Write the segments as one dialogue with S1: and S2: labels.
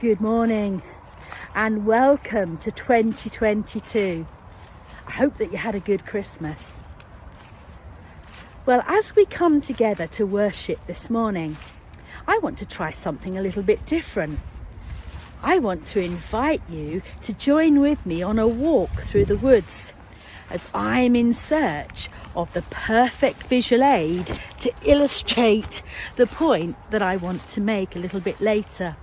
S1: Good morning and welcome to 2022. I hope that you had a good Christmas. Well, as we come together to worship this morning, I want to try something a little bit different. I want to invite you to join with me on a walk through the woods as I'm in search of the perfect visual aid to illustrate the point that I want to make a little bit later.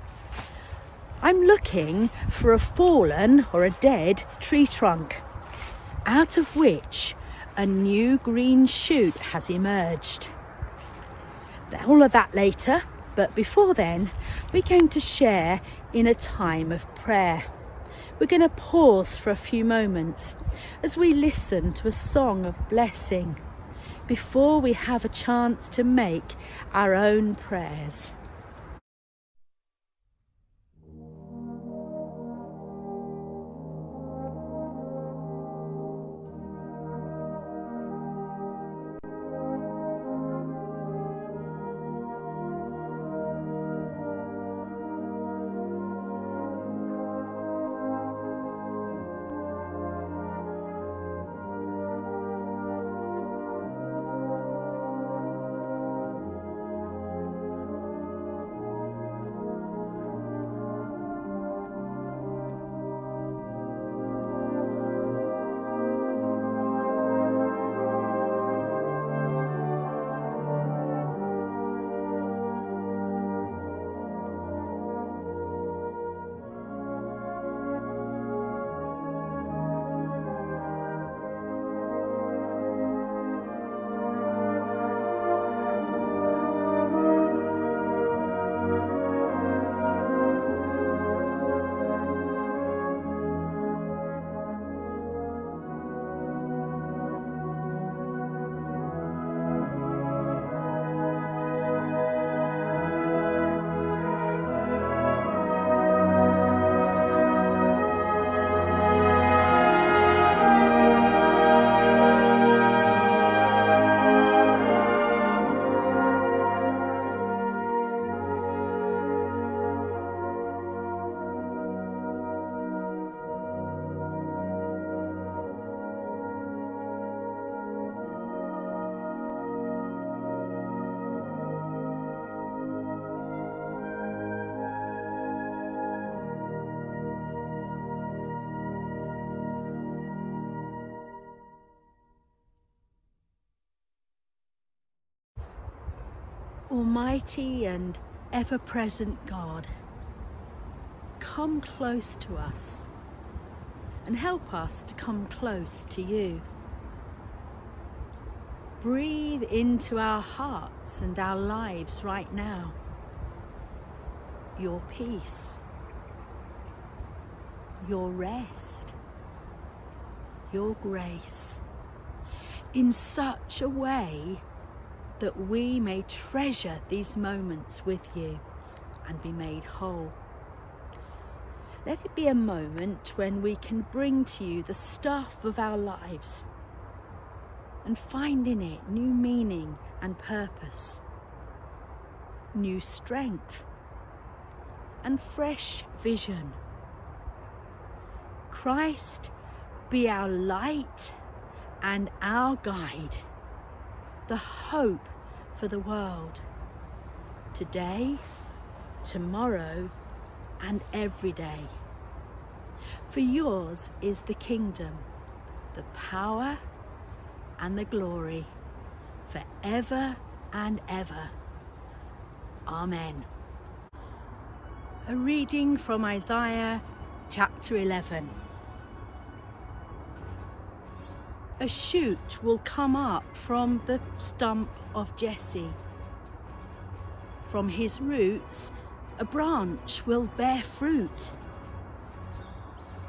S1: I'm looking for a fallen or a dead tree trunk, out of which a new green shoot has emerged. All of that later, but before then, we're going to share in a time of prayer. We're going to pause for a few moments as we listen to a song of blessing before we have a chance to make our own prayers. Almighty and ever-present God, come close to us and help us to come close to you. Breathe into our hearts and our lives right now your peace, your rest, your grace, in such a way that we may treasure these moments with you and be made whole. Let it be a moment when we can bring to you the stuff of our lives and find in it new meaning and purpose, new strength and fresh vision. Christ, be our light and our guide, the hope for the world, today, tomorrow, and every day. For yours is the kingdom, the power, and the glory, forever and ever. Amen. A reading from Isaiah chapter 11. A shoot will come up from the stump of Jesse. From his roots, a branch will bear fruit.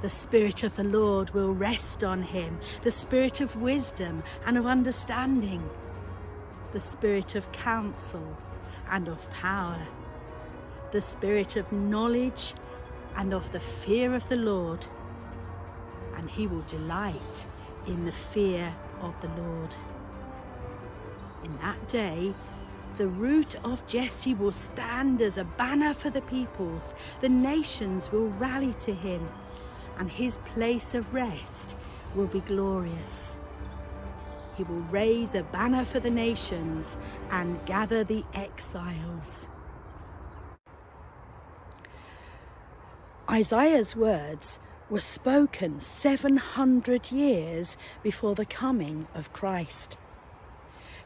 S1: The Spirit of the Lord will rest on him, the Spirit of wisdom and of understanding, the Spirit of counsel and of power, the Spirit of knowledge and of the fear of the Lord. And he will delight in the fear of the Lord. In that day, The root of Jesse will stand as a banner for the peoples. The nations will rally to him, and his place of rest will be glorious. He will raise a banner for the nations and gather the exiles. Isaiah's words were spoken 700 years before the coming of Christ.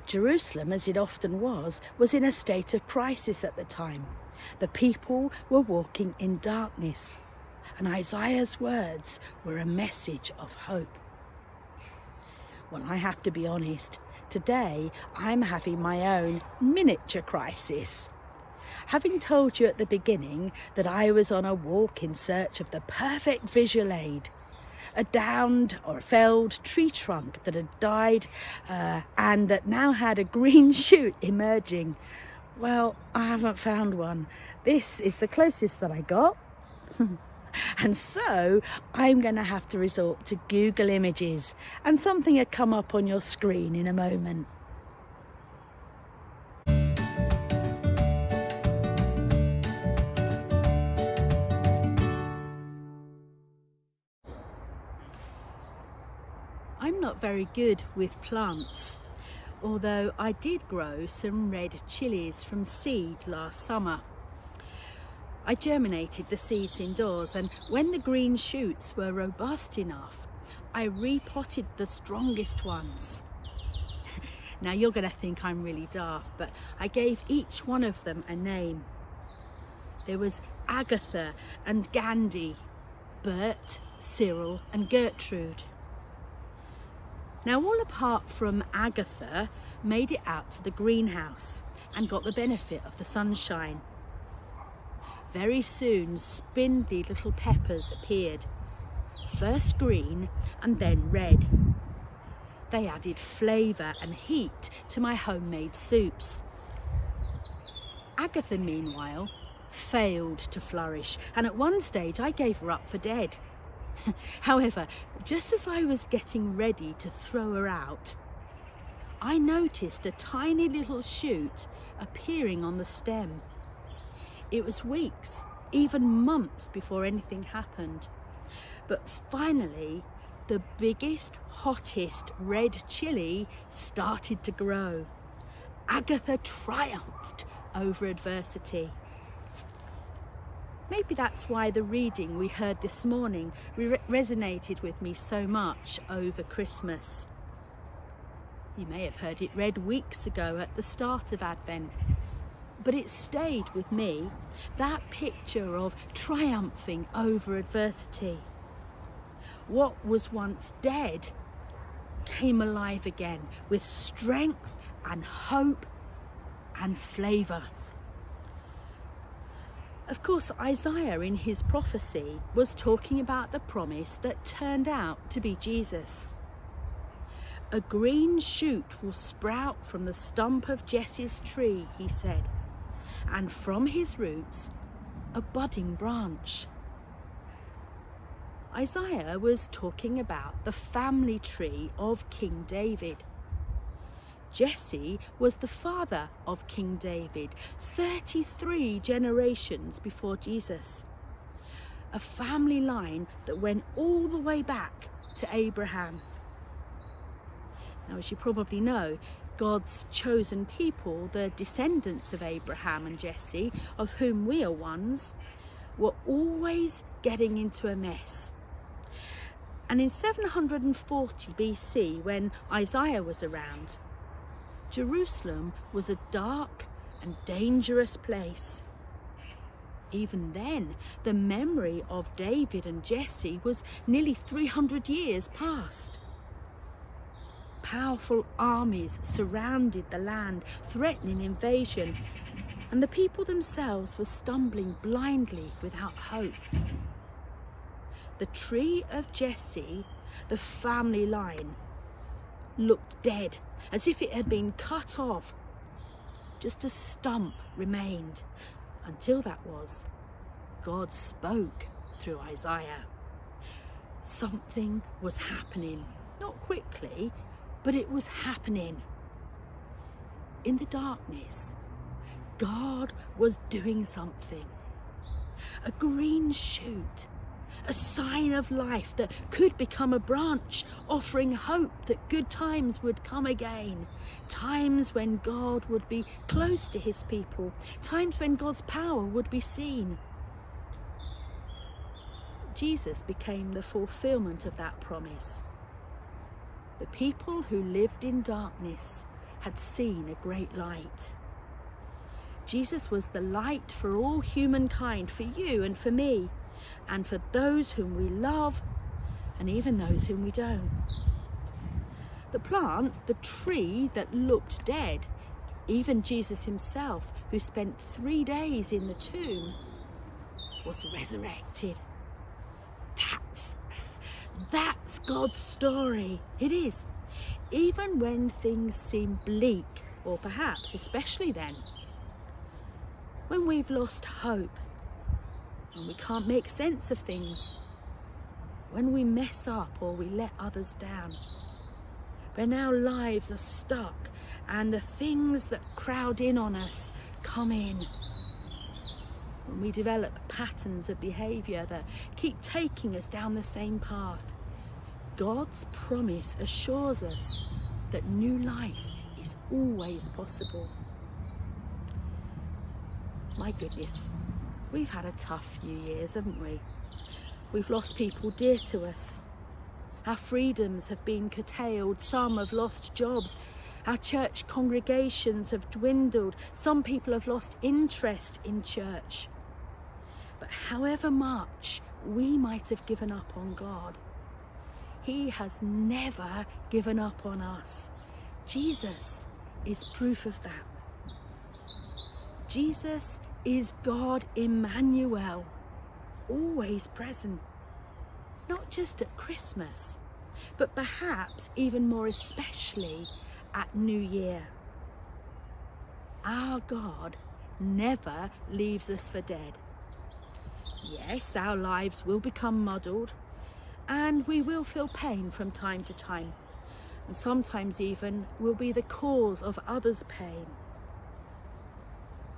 S1: Jerusalem, as it often was in a state of crisis at the time. The people were walking in darkness, and Isaiah's words were a message of hope. Well, I have to be honest, today I'm having my own miniature crisis. Having told you at the beginning that I was on a walk in search of the perfect visual aid, a downed or felled tree trunk that had died and that now had a green shoot emerging. Well, I haven't found one. This is the closest that I got. And so I'm going to have to resort to Google Images, and something will come up on your screen in a moment. I'm not very good with plants, although I did grow some red chilies from seed last summer. I germinated the seeds indoors, and when the green shoots were robust enough, I repotted the strongest ones. Now you're going to think I'm really daft, but I gave each one of them a name. There was Agatha and Gandhi, Bert, Cyril and Gertrude. Now all apart from Agatha made it out to the greenhouse and got the benefit of the sunshine. Very soon spindly little peppers appeared, first green and then red. They added flavour and heat to my homemade soups. Agatha, meanwhile, failed to flourish, and at one stage I gave her up for dead. However, just as I was getting ready to throw her out, I noticed a tiny little shoot appearing on the stem. It was weeks, even months before anything happened. But finally, the biggest, hottest red chilli started to grow. Agatha triumphed over adversity. Maybe that's why the reading we heard this morning resonated with me so much over Christmas. You may have heard it read weeks ago at the start of Advent, but it stayed with me, that picture of triumphing over adversity. What was once dead came alive again with strength and hope and flavour. Of course, Isaiah in his prophecy was talking about the promise that turned out to be Jesus. A green shoot will sprout from the stump of Jesse's tree, he said, and from his roots, a budding branch. Isaiah was talking about the family tree of King David. Jesse was the father of King David, 33 generations before Jesus. A family line that went all the way back to Abraham. Now, as you probably know, God's chosen people, the descendants of Abraham and Jesse, of whom we are ones, were always getting into a mess. And in 740 BC, when Isaiah was around, Jerusalem was a dark and dangerous place. Even then, the memory of David and Jesse was nearly 300 years past. Powerful armies surrounded the land, threatening invasion, and the people themselves were stumbling blindly without hope. The tree of Jesse, the family line, looked dead, as if it had been cut off. Just a stump remained, until God spoke through Isaiah. Something was happening, not quickly, but it was happening. In the darkness, God was doing something. A green shoot, a sign of life that could become a branch, offering hope that good times would come again. Times when God would be close to his people, times when God's power would be seen. Jesus became the fulfillment of that promise. The people who lived in darkness had seen a great light. Jesus was the light for all humankind, for you and for me, and for those whom we love and even those whom we don't. The plant, the tree that looked dead, even Jesus himself, who spent 3 days in the tomb, was resurrected. That's God's story. It is. Even when things seem bleak, or perhaps especially then, when we've lost hope and we can't make sense of things, when we mess up or we let others down, when our lives are stuck and the things that crowd in on us come in, when we develop patterns of behaviour that keep taking us down the same path, God's promise assures us that new life is always possible. My goodness, we've had a tough few years, haven't we? We've lost people dear to us. Our freedoms have been curtailed. Some have lost jobs. Our church congregations have dwindled. Some people have lost interest in church. But however much we might have given up on God, he has never given up on us. Jesus is proof of that. Jesus is God Emmanuel, always present, not just at Christmas, but perhaps even more especially at New Year. Our God never leaves us for dead. Yes, our lives will become muddled, and we will feel pain from time to time, and sometimes even will be the cause of others' pain.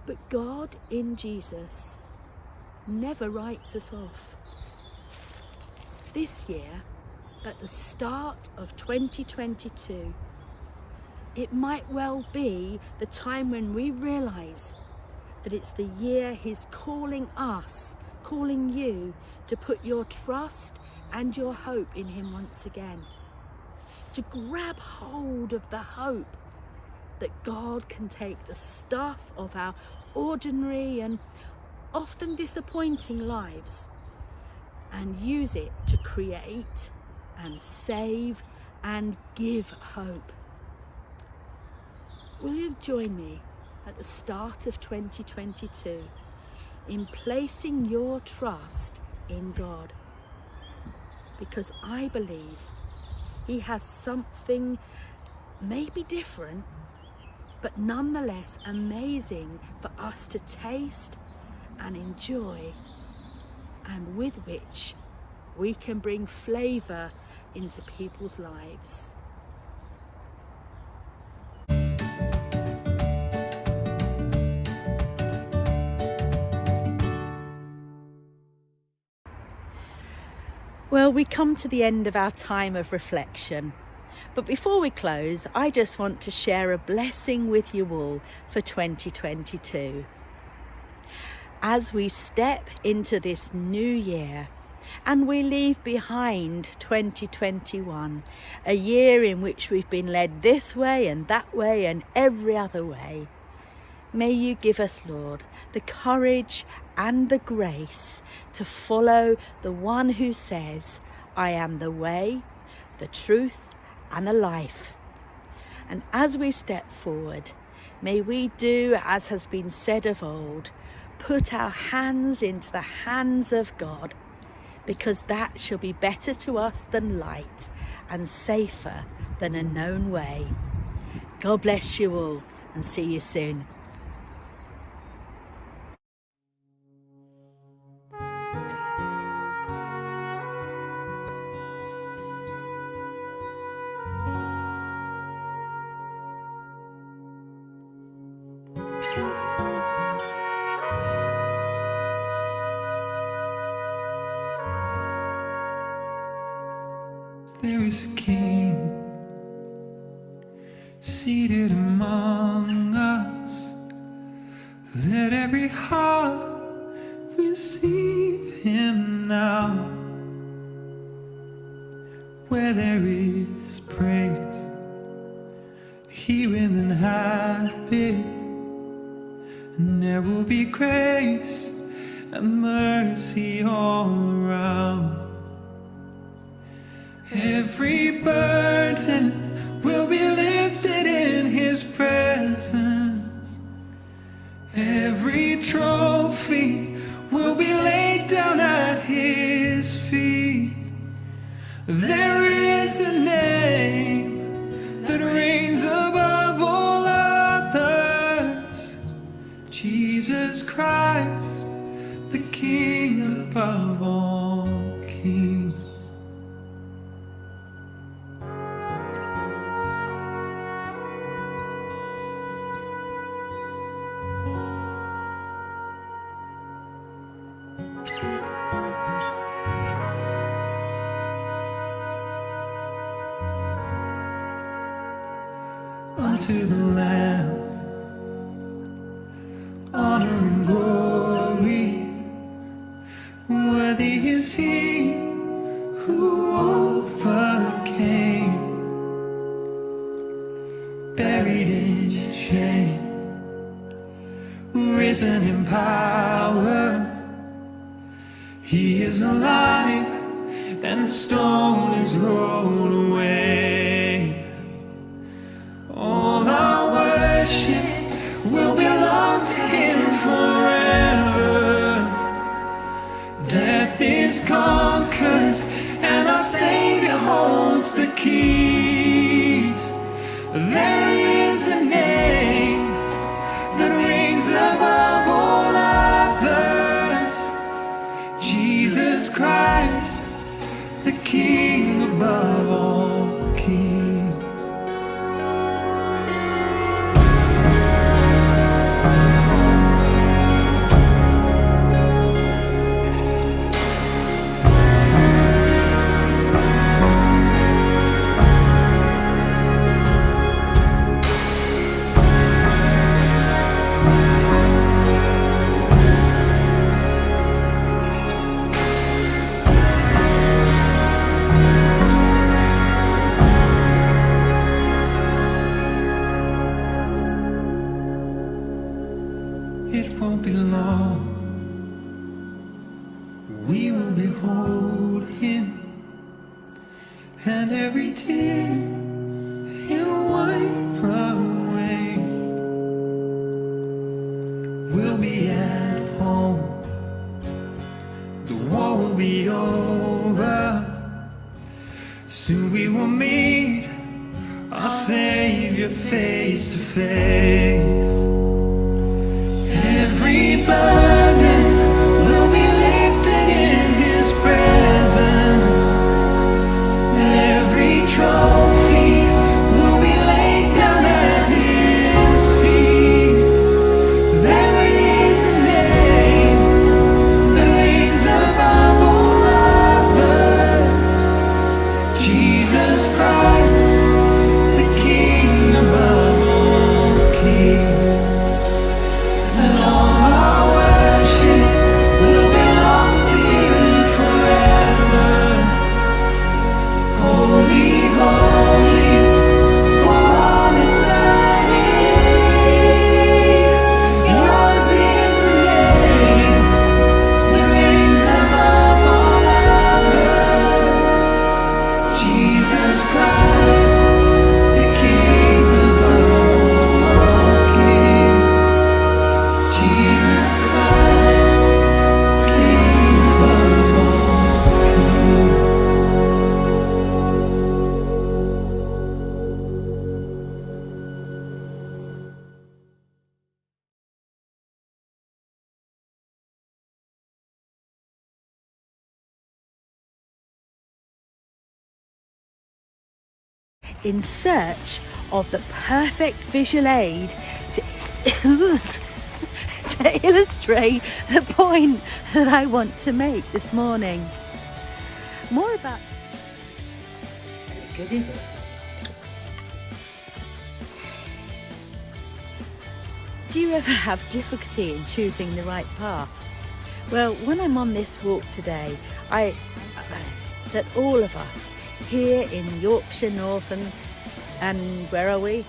S1: But God in Jesus never writes us off. This year, at the start of 2022, it might well be the time when we realise that it's the year he's calling us, calling you to put your trust and your hope in him once again. To grab hold of the hope that God can take the stuff of our ordinary and often disappointing lives and use it to create and save and give hope. Will you join me at the start of 2022 in placing your trust in God? Because I believe he has something maybe different, but nonetheless amazing for us to taste and enjoy, and with which we can bring flavour into people's lives. Well, we come to the end of our time of reflection. But before we close, I just want to share a blessing with you all for 2022. As we step into this new year and we leave behind 2021, a year in which we've been led this way and that way and every other way, may you give us, Lord, the courage and the grace to follow the one who says, I am the way, the truth, and the life. And as we step forward, may we do as has been said of old, put our hands into the hands of God, because that shall be better to us than light and safer than a known way. God bless you all, and see you soon.
S2: King, seated among us. Let every heart receive him now. Where there is praise, he will inhabit, and there will be grace and mercy all around. Every burden will be lifted in his presence. Every trophy will be laid down at his feet. There is a name that reigns above all others, Jesus Christ, the King above all kings. Unto the Lamb, honor and glory, worthy is he who overcame, buried in shame, risen in power. He is alive, and the stone is rolled away. All our worship will belong to him forever. Death is conquered, and our Savior holds the keys. There is a name that reigns above all others, Jesus Christ, the King above all kings. It won't be long, we will behold him, and every tear he'll wipe away. We'll be at home, the war will be over. Soon we will meet our Savior face to face. Every burden will be lifted in his presence. Every trophy will be laid down at his feet. There is a name that reigns above all others, Jesus Christ, the King above all kings. And all our worship will belong to you forever. Holy, holy, for all eternity. Yours is the name that reigns above all others, Jesus Christ, the King above all kings. Jesus Christ, King above all kings.
S1: In search of the perfect visual aid to to illustrate the point that I want to make this morning. More about good, is it? Do you ever have difficulty in choosing the right path? Well, when I'm on this walk today, that all of us here in Yorkshire North and where are we?